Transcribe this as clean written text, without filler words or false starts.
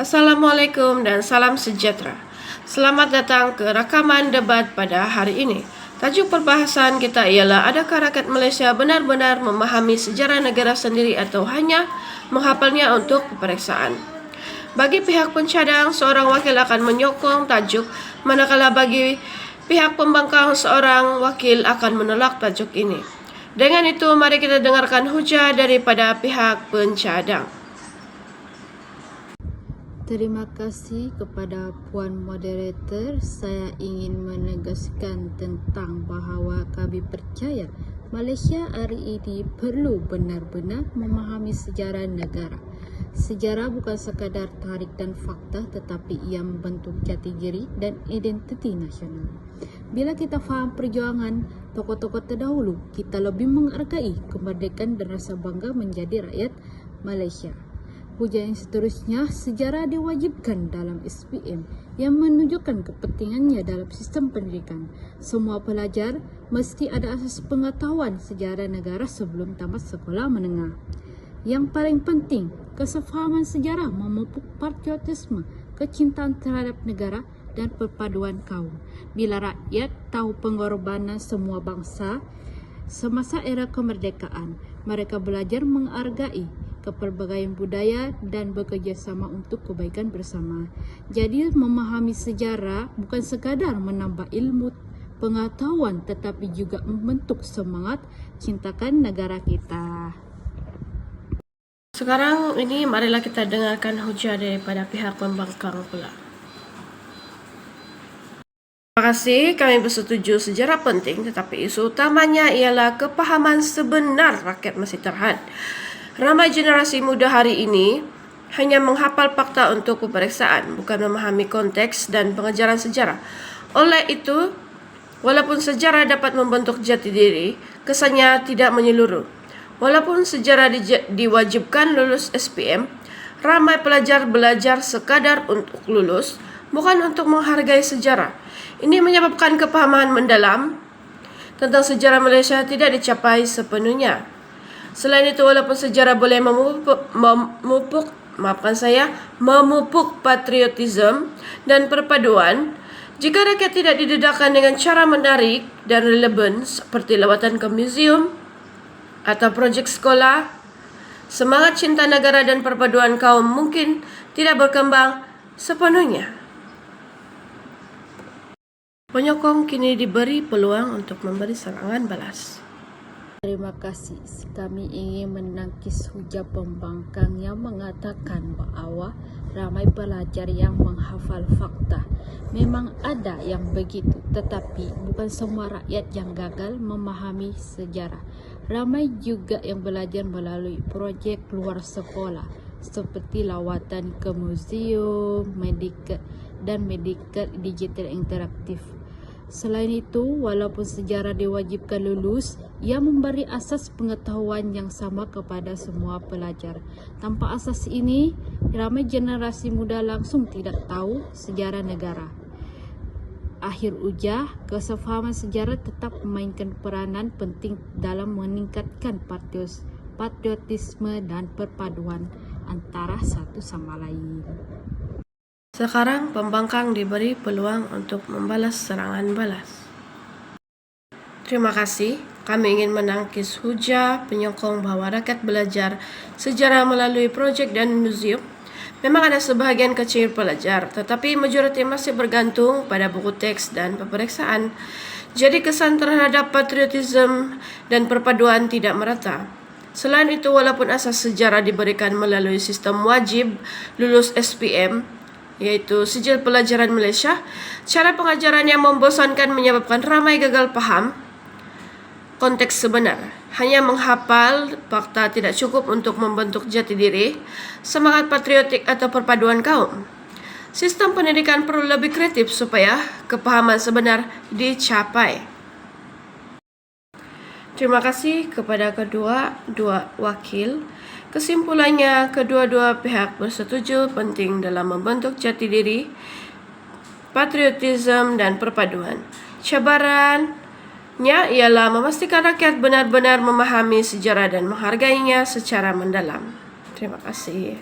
Assalamualaikum dan salam sejahtera. Selamat datang ke rakaman debat pada hari ini. Tajuk perbahasan kita ialah, adakah rakyat Malaysia benar-benar memahami sejarah negara sendiri atau hanya menghafalnya untuk peperiksaan? Bagi pihak pencadang, seorang wakil akan menyokong tajuk, manakala bagi pihak pembangkang, seorang wakil akan menolak tajuk ini. Dengan itu, mari kita dengarkan hujah daripada pihak pencadang. Terima kasih kepada Puan Moderator. Saya ingin menegaskan tentang bahawa kami percaya Malaysia hari ini perlu benar-benar memahami sejarah negara. Sejarah bukan sekadar tarikh dan fakta, tetapi ia membentuk jati diri dan identiti nasional. Bila kita faham perjuangan tokoh-tokoh terdahulu, kita lebih menghargai kemerdekaan dan rasa bangga menjadi rakyat Malaysia. Hujah yang seterusnya, sejarah diwajibkan dalam SPM yang menunjukkan kepentingannya dalam sistem pendidikan. Semua pelajar mesti ada asas pengetahuan sejarah negara sebelum tamat sekolah menengah. Yang paling penting, kesefahaman sejarah memupuk patriotisme, kecintaan terhadap negara dan perpaduan kaum. Bila rakyat tahu pengorbanan semua bangsa semasa era kemerdekaan, mereka belajar menghargai kepelbagaian budaya dan bekerjasama untuk kebaikan bersama. Jadi memahami sejarah bukan sekadar menambah ilmu pengetahuan, tetapi juga membentuk semangat cintakan negara kita. Sekarang ini marilah kita dengarkan hujah daripada pihak pembangkang pula. Terima kasih, kami bersetuju sejarah penting, tetapi isu utamanya ialah kepahaman sebenar rakyat masih terhad. Ramai generasi muda hari ini hanya menghafal fakta untuk peperiksaan, bukan memahami konteks dan pengajaran sejarah. Oleh itu, walaupun sejarah dapat membentuk jati diri, kesannya tidak menyeluruh. Walaupun sejarah diwajibkan lulus SPM, ramai pelajar belajar sekadar untuk lulus, bukan untuk menghargai sejarah. Ini menyebabkan kepahaman mendalam tentang sejarah Malaysia tidak dicapai sepenuhnya. Selain itu, walaupun sejarah boleh memupuk patriotisme dan perpaduan, jika rakyat tidak didedahkan dengan cara menarik dan relevan seperti lawatan ke muzium atau projek sekolah, semangat cinta negara dan perpaduan kaum mungkin tidak berkembang sepenuhnya. Penyokong kini diberi peluang untuk memberi serangan balas. Terima kasih. Kami ingin menangkis hujah pembangkang yang mengatakan bahawa ramai pelajar yang menghafal fakta. Memang ada yang begitu, tetapi bukan semua rakyat yang gagal memahami sejarah. Ramai juga yang belajar melalui projek luar sekolah seperti lawatan ke muzium, medical digital interaktif. Selain itu, walaupun sejarah diwajibkan lulus, ia memberi asas pengetahuan yang sama kepada semua pelajar. Tanpa asas ini, ramai generasi muda langsung tidak tahu sejarah negara. Akhir hujah, kesefahaman sejarah tetap memainkan peranan penting dalam meningkatkan patriotisme dan perpaduan antara satu sama lain. Sekarang pembangkang diberi peluang untuk membalas serangan balas. Terima kasih. Kami ingin menangkis hujah penyokong bahawa rakyat belajar sejarah melalui projek dan muzium. Memang ada sebahagian kecil pelajar, tetapi majoriti masih bergantung pada buku teks dan peperiksaan. Jadi kesan terhadap patriotisme dan perpaduan tidak merata. Selain itu, walaupun asas sejarah diberikan melalui sistem wajib lulus SPM, iaitu Sijil Pelajaran Malaysia, cara pengajaran yang membosankan menyebabkan ramai gagal paham konteks sebenar. Hanya menghafal fakta tidak cukup untuk membentuk jati diri, semangat patriotik atau perpaduan kaum. Sistem pendidikan perlu lebih kreatif supaya kepahaman sebenar dicapai. Terima kasih kepada dua wakil. Kesimpulannya, kedua-dua pihak bersetuju penting dalam membentuk jati diri, patriotisme dan perpaduan. Cabarannya ialah memastikan rakyat benar-benar memahami sejarah dan menghargainya secara mendalam. Terima kasih.